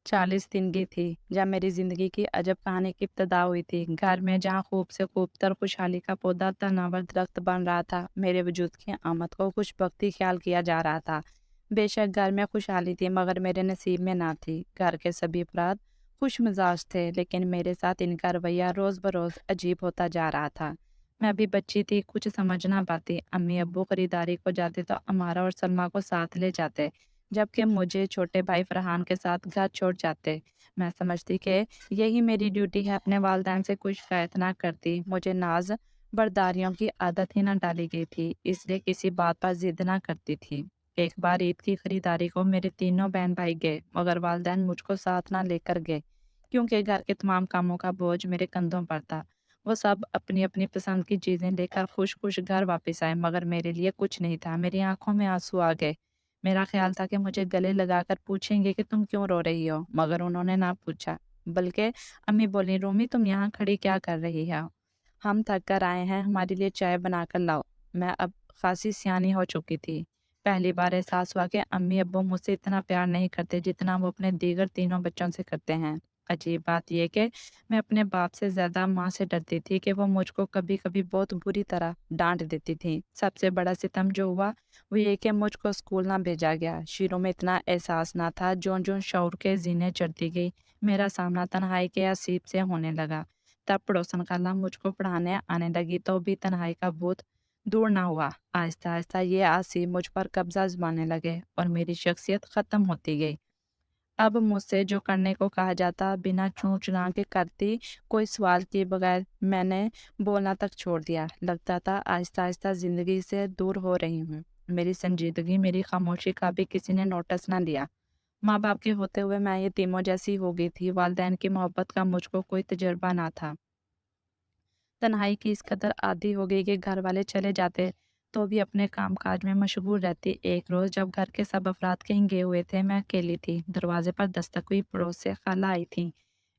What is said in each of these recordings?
40 दिन की थी जब मेरी ज़िंदगी की अजब कहानी की इब्तिदा हुई थी। घर में जहाँ खूब से खूबतर खुशहाली का पौधा तनावर दरख्त बन रहा था, मेरे वजूद की आमद को कुछ वक्ती ख्याल किया जा रहा था। बेशक घर में खुशहाली थी, मगर मेरे नसीब में ना थी। घर के सभी अफराद खुश मिजाज थे, लेकिन मेरे साथ इनका रवैया रोज़ बरोज़ अजीब होता जा रहा था। मैं अभी बच्ची थी, कुछ समझ ना पाती। अम्मी अब्बू खरीदारी को जाते तो अमारा और सलमा को साथ ले जाते, जबकि मुझे छोटे भाई फरहान के साथ घर छोड़ जाते। मैं समझती कि यही मेरी ड्यूटी है, अपने वालिदैन से कुछ शिकायत ना करती। मुझे नाज बर्दारियों की आदत ही ना डाली गई थी, इसलिए किसी बात पर जिद ना करती थी। एक बार ईद की खरीदारी को मेरे तीनों बहन भाई गए, मगर वालिदैन मुझको साथ ना लेकर गए, क्योंकि घर के तमाम कामों का बोझ मेरे कंधों पर था। वो सब अपनी अपनी पसंद की चीजें लेकर खुश खुश घर वापस आए, मगर मेरे लिए कुछ नहीं था। मेरी आंखों में आंसू आ गए। मेरा ख्याल था कि मुझे गले लगाकर पूछेंगे कि तुम क्यों रो रही हो, मगर उन्होंने ना पूछा। बल्कि अम्मी बोली, रूमी तुम यहाँ खड़ी क्या कर रही हो? हम थक कर आए हैं, हमारे लिए चाय बना कर लाओ। मैं अब खासी सियानी हो चुकी थी। पहली बार एहसास हुआ कि अम्मी अब्बू मुझसे इतना प्यार नहीं करते जितना वो अपने दीगर तीनों बच्चों से करते हैं। अजीब बात यह कि मैं अपने बाप से ज्यादा माँ से डरती थी कि वो मुझको कभी कभी बहुत बुरी तरह डांट देती थी। सबसे बड़ा सितम जो हुआ वो ये कि मुझको स्कूल ना भेजा गया। शुरू में इतना एहसास ना था, जो जो शौर के जीने चढ़ती गई, मेरा सामना तन्हाई के असीब से होने लगा। तब पड़ोसन खाला मुझको पढ़ाने आने लगी, तो भी तन्हाई का भूत दूर ना हुआ। आहिस्ता आहिस्ता ये आसिफ मुझ पर कब्जा जमाने लगे और मेरी शख्सियत खत्म होती गई। अब मुझसे जो करने को कहा जाता, बिना चूं-चुना के करती, कोई सवाल किए बगैर। मैंने बोलना तक छोड़ दिया। लगता था आहिस्ता-आहिस्ता ज़िंदगी से दूर हो रही हूँ। मेरी संजीदगी, मेरी खामोशी का भी किसी ने नोटिस ना लिया। माँ-बाप के होते हुए मैं यतीमों जैसी हो गई थी। वालिदैन की मोहब्बत का मुझको कोई तजुर्बा ना था। तन्हाई की इस कदर आदी हो गई कि घर वाले चले जाते तो भी अपने काम-काज में मशगूल रहती। एक रोज़ जब घर के सब अफराद कहीं गए हुए थे, मैं अकेली थी। दरवाजे पर दस्तक हुई, पड़ोस से खाला आई थी।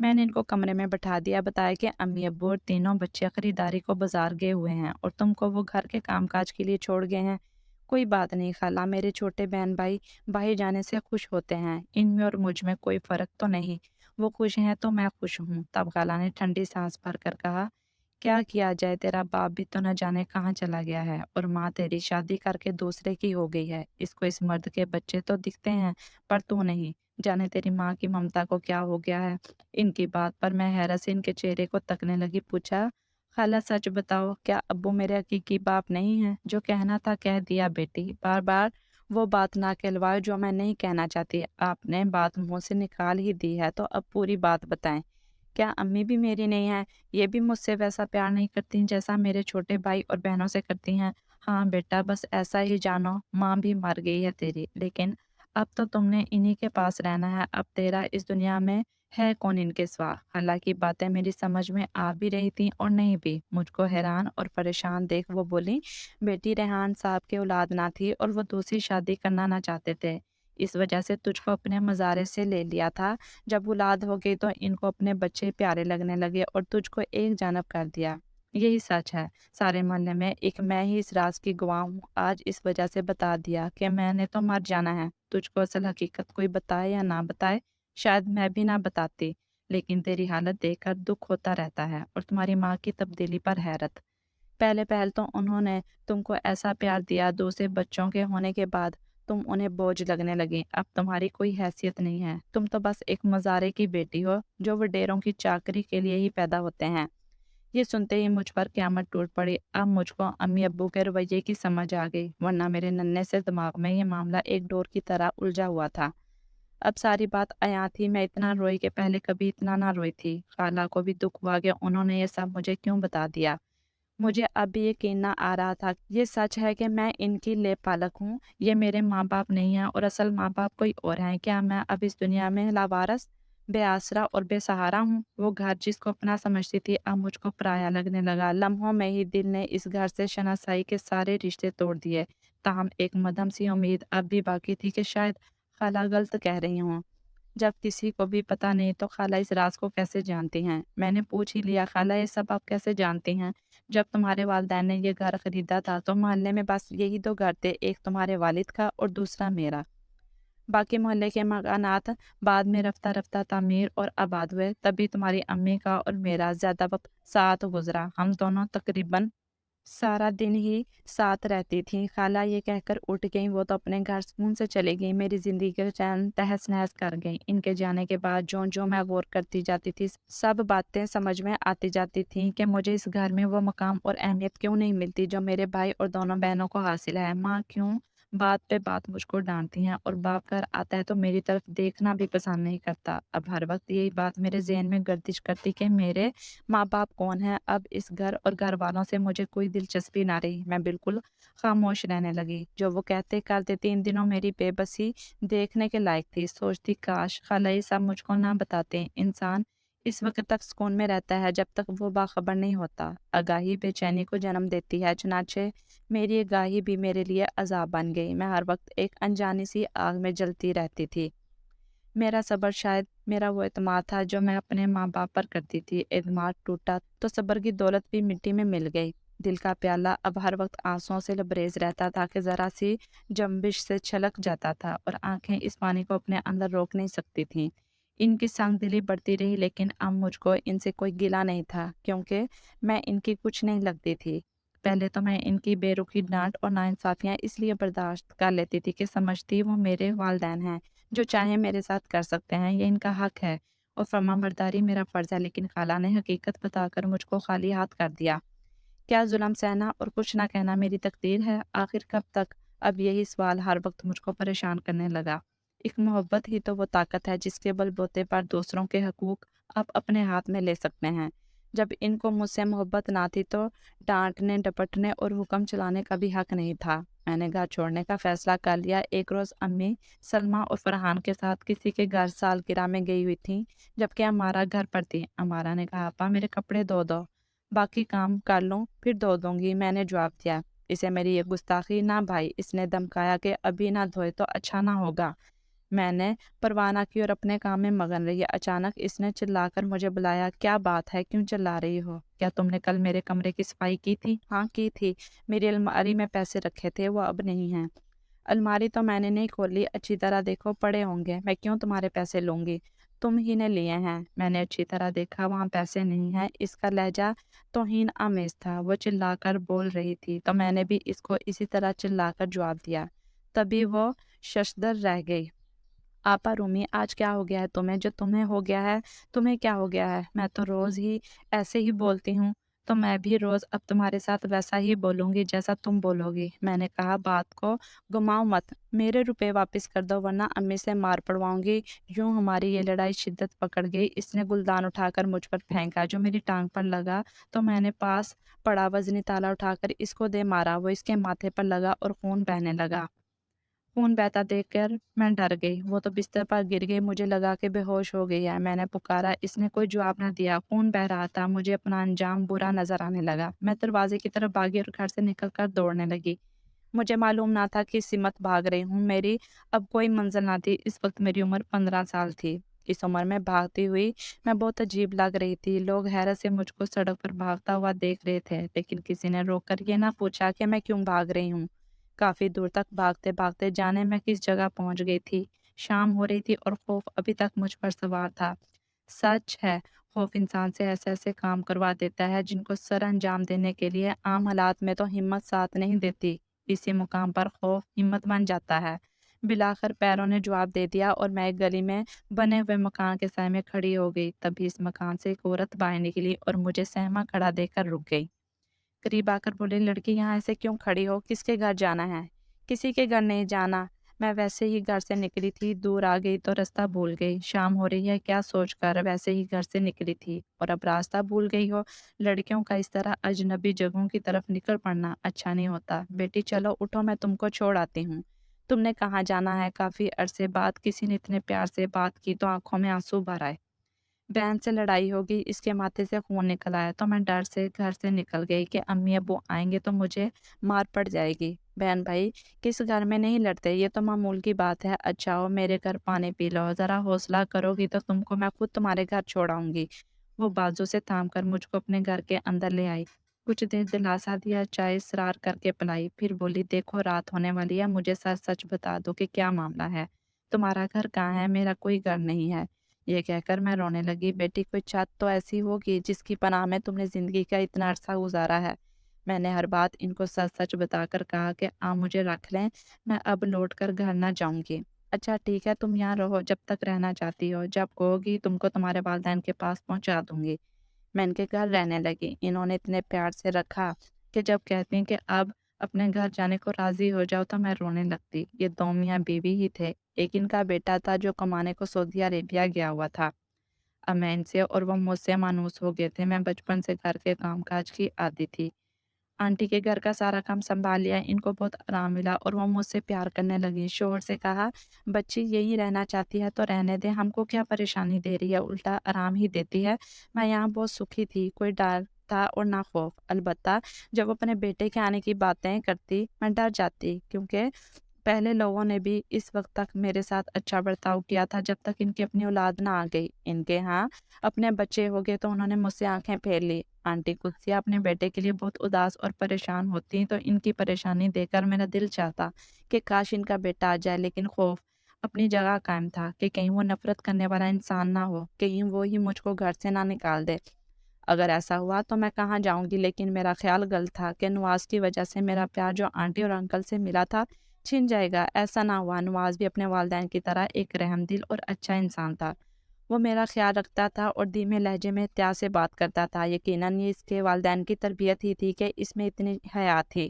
मैंने इनको कमरे में बैठा दिया, बताया कि अम्मी अब्बू और तीनों बच्चे खरीदारी को बाजार गए हुए हैं और तुमको वो घर के कामकाज के लिए छोड़ गए हैं। कोई बात नहीं खाला, मेरे छोटे बहन भाई बाहर जाने से खुश होते हैं। इनमें और मुझ में कोई फर्क तो नहीं। वो खुश हैं तो मैं खुश हूँ। तब खाला ने ठंडी सांस भरकर कहा, क्या किया जाए, तेरा बाप भी तो न जाने कहाँ चला गया है और माँ तेरी शादी करके दूसरे की हो गई है। इसको इस मर्द के बच्चे तो दिखते हैं, पर तू नहीं। जाने तेरी माँ की ममता को क्या हो गया है। इनकी बात पर मैं हैरत से इनके चेहरे को तकने लगी। पूछा, खाला सच बताओ, क्या अब्बू मेरे हकीकी बाप नहीं है? जो कहना था कह दिया बेटी, बार बार वो बात ना कहलवाओ जो मैं नहीं कहना चाहती। आपने बात मुंह से निकाल ही दी है, तो अब पूरी बात बताएं। क्या अम्मी भी मेरी नहीं है? ये भी मुझसे वैसा प्यार नहीं करती जैसा मेरे छोटे भाई और बहनों से करती हैं? हाँ बेटा, बस ऐसा ही जानो, माँ भी मर गई है तेरी, लेकिन अब तो तुमने इन्हीं के पास रहना है। अब तेरा इस दुनिया में है कौन इनके सिवा? हालांकि बातें मेरी समझ में आ भी रही थी और नहीं भी। मुझको हैरान और परेशान देख वो बोली, बेटी रेहान साहब की औलाद ना थी और वो दूसरी शादी करना ना चाहते थे। इस वजह से तुझको अपने मज़ारे से ले लिया था। जब औलाद हो गई तो इनको अपने बच्चे प्यारे लगने लगे और तुझको एक जानब कर दिया। यही सच है। सारे मोहल्ले में एक मैं ही इस राज की गवाह हूँ। आज इस वजह से बता दिया कि मैंने तो मर जाना है। तुझको असल हकीकत कोई बताए या ना बताए, शायद मैं भी ना बताती, लेकिन तेरी हालत देखकर दुख होता रहता है और तुम्हारी माँ की तब्दीली पर हैरत। पहले पहल तो उन्होंने तुमको ऐसा प्यार दिया, दूसरे बच्चों के होने के बाद तुम उन्हें बोझ लगने लगी। अब तुम्हारी कोई हैसियत नहीं है। तुम तो बस एक मज़ारे की बेटी हो, जो वडेरों की चाकरी के लिए ही पैदा होते हैं। ये सुनते ही मुझ पर क़यामत टूट पड़ी। अब मुझको अम्मी अब्बू के रवैये की समझ आ गई, वरना मेरे नन्हे से दिमाग में ये मामला एक डोर की तरह उलझा हुआ था। अब सारी बात अयां थी। मैं इतना रोई कि पहले कभी इतना ना रोई थी। खाला को भी दुख हुआ कि उन्होंने ये सब मुझे क्यों बता दिया। मुझे अब भी यकीन ना आ रहा था। ये सच है कि मैं इनकी लेप पालक हूँ। ये मेरे माँ-बाप नहीं हैं और असल माँ-बाप कोई और हैं। क्या मैं अब इस दुनिया में लावारिस, बेआसरा और बेसहारा हूँ? वो घर जिसको अपना समझती थी, अब मुझको पराया लगने लगा। लम्हों में ही दिल ने इस घर से शनासाई के सारे रिश्ते तोड़ दिए। ताहम एक मदम सी उम्मीद अब भी बाकी थी कि शायद खाला गलत कह रही हूँ। जब किसी को भी पता नहीं तो खाला इस राज को कैसे जानती हैं? मैंने पूछ ही लिया, खाला ये सब आप कैसे जानती हैं? जब तुम्हारे वालिदैन ने ये घर खरीदा था तो मोहल्ले में बस यही दो घर थे, एक तुम्हारे वालिद का और दूसरा मेरा। बाकी मोहल्ले के मकानात बाद में रफ्ता रफ्ता तामीर और आबाद हुए, तभी तुम्हारी अम्मी का और मेरा ज़्यादा वक्त साथ गुजरा। हम दोनों तकरीबन सारा दिन ही साथ रहती थीं। खाला ये कहकर उठ गईं, वो तो अपने घर सुकून से चली गईं, मेरी ज़िंदगी का चैन तहस-नहस कर गईं। इनके जाने के बाद ज्यों-ज्यों मैं गौर करती जाती थी, सब बातें समझ में आती जाती थीं कि मुझे इस घर में वो मकाम और अहमियत क्यों नहीं मिलती जो मेरे भाई और दोनों बहनों को हासिल है। माँ क्यों बात पे बात मुझको डाँटती हैं और बाप घर आता है तो मेरी तरफ देखना भी पसंद नहीं करता। अब हर वक्त यही बात मेरे ज़हन में गर्दिश करती कि मेरे माँ-बाप कौन हैं? अब इस घर और घरवालों से मुझे कोई दिलचस्पी ना रही। मैं बिल्कुल खामोश रहने लगी। जो वो कहते करते 3 दिनों मेरी बेबसी देखने के लायक थी। सोचती काश खाला ये सब मुझको ना बताते। इंसान इस वक़्त तक सुकून में रहता है जब तक वो बाखबर नहीं होता। आगाही बेचैनी को जन्म देती है, चुनांचे मेरी आगाही भी मेरे लिए अज़ाब बन गई। मैं हर वक़्त एक अनजानी सी आग में जलती रहती थी। मेरा सब्र शायद मेरा वो एतमाद था जो मैं अपने माँ-बाप पर करती थी। एतमाद टूटा तो सब्र की दौलत भी मिट्टी में मिल गई। दिल का प्याला अब हर वक्त आंसुओं से लबरेज रहता था कि ज़रा सी जंबिश से छलक जाता था और आंखें इस पानी को अपने अंदर रोक नहीं सकती थीं। इनकी संगदिली बढ़ती रही, लेकिन अब मुझको इनसे कोई गिला नहीं था क्योंकि मैं इनकी कुछ नहीं लगती थी। पहले तो मैं इनकी बेरुखी डांट और नाइंसाफियां इसलिए बर्दाश्त कर लेती थी कि समझती वो मेरे वालिदैन हैं, जो चाहे मेरे साथ कर सकते हैं, ये इनका हक है और फर्माबरदारी मेरा फ़र्ज़ है। लेकिन खाला ने हकीकत बताकर मुझको खाली हाथ कर दिया। क्या ज़ुल्म सहना और कुछ ना कहना मेरी तकदीर है? आखिर कब तक? अब यही सवाल हर वक्त मुझको परेशान करने लगा। एक मोहब्बत ही तो वो ताकत है जिसके बलबूते पर दूसरों के हकूक आप अपने हाथ में ले सकते हैं। जब इनको मुझसे मोहब्बत ना थी तो डांटने, डपटने और हुक्म चलाने का भी हक नहीं था। मैंने घर छोड़ने का फैसला कर लिया। एक रोज़ अम्मी सलमा और फरहान के साथ किसी के घर सालगिरह में गई हुई थी, जबकि अमारा घर पर थी। अमारा ने कहा, "अपा मेरे कपड़े धो दो, बाकी काम कर लूँ फिर धो दूँगी।" मैंने जवाब दिया, "इसे मेरी ये गुस्ताखी ना भाई।" इसने धमकाया कि अभी ना धोए तो अच्छा ना होगा। मैंने परवाह ना की और अपने काम में मगन रही। अचानक इसने चिल्लाकर मुझे बुलाया, "क्या बात है? क्यों चिल्ला रही हो? क्या तुमने कल मेरे कमरे की सफाई की थी?" "हाँ, की थी। मेरी अलमारी में पैसे रखे थे, वो अब नहीं हैं।" "अलमारी तो मैंने नहीं खोली, अच्छी तरह देखो, पड़े होंगे। मैं क्यों तुम्हारे पैसे लूँगी? तुम ही ने लिए हैं।" मैंने अच्छी तरह देखा, वहाँ पैसे नहीं हैं। इसका लहजा तौहीन आमेज़ था। वो चिल्लाकर बोल रही थी तो मैंने भी इसको इसी तरह चिल्लाकर जवाब दिया। तभी वो शशदर रह गई। "आपा रूमी, आज क्या हो गया है तुम्हें? जो तुम्हें हो गया है, तुम्हें क्या हो गया है? मैं तो रोज़ ही ऐसे ही बोलती हूँ, तो मैं भी रोज़ अब तुम्हारे साथ वैसा ही बोलूँगी जैसा तुम बोलोगी।" मैंने कहा, "बात को घुमाओ मत, मेरे रुपए वापस कर दो वरना अम्मी से मार पड़वाऊँगी।" यूँ हमारी ये लड़ाई शिद्दत पकड़ गई। इसने गुलदान उठाकर मुझ पर फेंका जो मेरी टाँग पर लगा, तो मैंने पास पड़ा वज़नी ताला उठाकर इसको दे मारा। वो इसके माथे पर लगा और खून बहने लगा। खून बहता देखकर मैं डर गई। वो तो बिस्तर पर गिर गई, मुझे लगा कि बेहोश हो गई है। मैंने पुकारा, इसने कोई जवाब न दिया। खून बह रहा था, मुझे अपना अंजाम बुरा नज़र आने लगा। मैं दरवाजे की तरफ भागी और घर से निकलकर दौड़ने लगी। मुझे मालूम ना था कि सिमत भाग रही हूँ। मेरी अब कोई मंज़िल ना थी। इस वक़्त मेरी उम्र 15 साल थी। इस उम्र में भागती हुई मैं बहुत अजीब लग रही थी। लोग हैरत से मुझको सड़क पर भागता हुआ देख रहे थे, लेकिन किसी ने रोक कर ये ना पूछा कि मैं क्यों भाग रही हूँ। काफ़ी दूर तक भागते-भागते जाने मैं किस जगह पहुँच गई थी। शाम हो रही थी और खौफ अभी तक मुझ पर सवार था। सच है, खौफ इंसान से ऐसे-ऐसे काम करवा देता है जिनको सर अंजाम देने के लिए आम हालात में तो हिम्मत साथ नहीं देती। इसी मुकाम पर खौफ हिम्मत बन जाता है। बिलाखिर पैरों ने जवाब दे दिया और मैं एक गली में बने हुए मकान के साए में खड़ी हो गई। तभी इस मकान से एक औरत बाहर निकली और मुझे सहमा खड़ा देखकर रुक गई। करीब आकर बोले, "लड़की यहाँ ऐसे क्यों खड़ी हो? किसके घर जाना है?" "किसी के घर नहीं जाना।" मैं वैसे ही घर से निकली थी, दूर आ गई तो रास्ता भूल गई। शाम हो रही है क्या सोचकर वैसे ही घर से निकली थी और अब रास्ता भूल गई हो। लड़कियों का इस तरह अजनबी जगहों की तरफ निकल पड़ना अच्छा नहीं होता। "बेटी चलो उठो, मैं तुमको छोड़ आती हूँ।" "तुमने कहाँ जाना है?" काफ़ी अरसे बाद किसी ने इतने प्यार से बात की तो आंखों में आंसू भर आए। बहन से लड़ाई होगी, इसके माथे से खून निकल आया तो मैं डर से घर से निकल गई कि अम्मी अब्बू आएंगे तो मुझे मार पड़ जाएगी। बहन भाई किस घर में नहीं लड़ते, ये तो मामूल की बात है। अच्छा हो मेरे घर पानी पी लो, ज़रा हौसला करोगी तो तुमको मैं खुद तुम्हारे घर छोड़ आऊंगी। वो बाजू से थाम कर मुझको अपने घर के अंदर ले आई। कुछ देर दिलासा दिया, चाय इसरार करके पिलाई, फिर बोली, "देखो रात होने वाली है, मुझे सच सच बता दो कि क्या मामला है।" تمہارا گھر کہاں ہے؟ میرا کوئی گھر نہیں ہے۔ یہ کہہ کر میں رونے لگی۔ بیٹی کوئی چھت تو ایسی ہوگی جس کی پناہ میں تم نے زندگی کا اتنا عرصہ گزارا ہے۔ میں نے ہر بات ان کو سچ سچ بتا کر کہا کہ آپ مجھے رکھ لیں، میں اب لوٹ کر گھر نہ جاؤں گی۔ اچھا ٹھیک ہے، تم یہاں رہو جب تک رہنا چاہتی ہو، جب کہو گی تم کو تمہارے والدین کے پاس پہنچا دوں گی۔ میں ان کے گھر رہنے لگی۔ انہوں نے اتنے پیار سے رکھا کہ جب کہتے ہیں کہ اب اپنے گھر جانے کو راضی ہو جاؤ تو میں رونے لگتی۔ یہ دو میاں بیوی ہی تھے۔ ایک ان کا بیٹا تھا جو کمانے کو سعودی عربیہ گیا ہوا تھا۔ اب میں ان سے اور وہ مجھ سے مانوس ہو گئے تھے۔ میں بچپن سے گھر کے کام کاج کی عادی تھی۔ آنٹی کے گھر کا سارا کام سنبھال لیا، ان کو بہت آرام ملا اور وہ مجھ سے پیار کرنے لگی۔ شوہر سے کہا، بچی یہی رہنا چاہتی ہے تو رہنے دے، ہم کو کیا پریشانی دے رہی ہے، الٹا آرام ہی دیتی ہے۔ میں یہاں بہت سکھی تھی، کوئی ڈر تھا اور نہ خوف۔ البتہ جب وہ اپنے بیٹے کے آنے کی باتیں کرتی میں ڈر جاتی، کیونکہ پہلے لوگوں نے بھی اس وقت تک میرے ساتھ اچھا برتاؤ کیا تھا جب تک ان کی اپنی اولاد نہ آ گئی۔ ان کے ہاں اپنے بچے ہو گئے تو انہوں نے مجھ سے آنکھیں پھیر لی۔ آنٹی قدسیہ اپنے بیٹے کے لیے بہت اداس اور پریشان ہوتی تو ان کی پریشانی دیکھ کر میرا دل چاہتا کہ کاش ان کا بیٹا آ جائے، لیکن خوف اپنی جگہ قائم تھا کہ کہیں وہ نفرت کرنے والا انسان نہ ہو، کہیں وہ ہی مجھ کو گھر سے نہ نکال دے۔ اگر ایسا ہوا تو میں کہاں جاؤں گی، لیکن میرا خیال غلط تھا کہ نواز کی وجہ سے میرا پیار جو آنٹی اور انکل سے ملا تھا چھن جائے گا۔ ایسا نہ ہوا۔ نواز بھی اپنے والدین کی طرح ایک رحم دل اور اچھا انسان تھا۔ وہ میرا خیال رکھتا تھا اور دھیمے لہجے میں احتیاط سے بات کرتا تھا۔ یقیناً یہ اس کے والدین کی تربیت ہی تھی کہ اس میں اتنی حیا تھی۔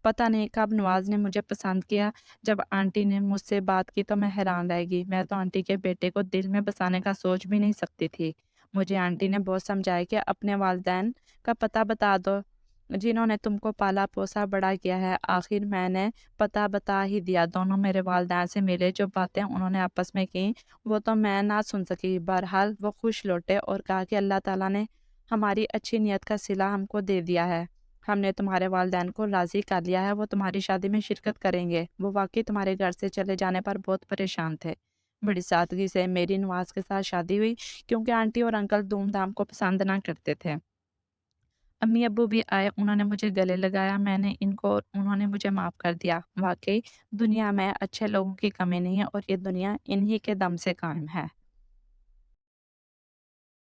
پتہ نہیں کب نواز نے مجھے پسند کیا۔ جب آنٹی نے مجھ سے بات کی تو میں حیران رہ گئی۔ میں تو آنٹی کے بیٹے کو دل میں بسانے کا سوچ بھی نہیں سکتی تھی۔ مجھے آنٹی نے بہت سمجھایا کہ اپنے والدین کا پتہ بتا دو، جنہوں نے تم کو پالا پوسا بڑا کیا ہے۔ آخر میں نے پتہ بتا ہی دیا۔ دونوں میرے والدین سے ملے، جو باتیں انہوں نے آپس میں کی وہ تو میں نہ سن سکی۔ بہرحال وہ خوش لوٹے اور کہا کہ اللہ تعالیٰ نے ہماری اچھی نیت کا صلہ ہم کو دے دیا ہے۔ ہم نے تمہارے والدین کو راضی کر لیا ہے، وہ تمہاری شادی میں شرکت کریں گے۔ وہ واقعی تمہارے گھر سے چلے جانے پر بہت پریشان تھے۔ بڑی سادگی سے میری نواز کے ساتھ شادی ہوئی، کیونکہ آنٹی اور انکل دھوم دھام کو پسند نہ کرتے تھے۔ امی ابو بھی آئے، انہوں نے مجھے گلے لگایا، میں نے ان کو اور انہوں نے مجھے معاف کر دیا۔ واقعی دنیا میں اچھے لوگوں کی کمی نہیں ہے اور یہ دنیا انہی کے دم سے قائم ہے۔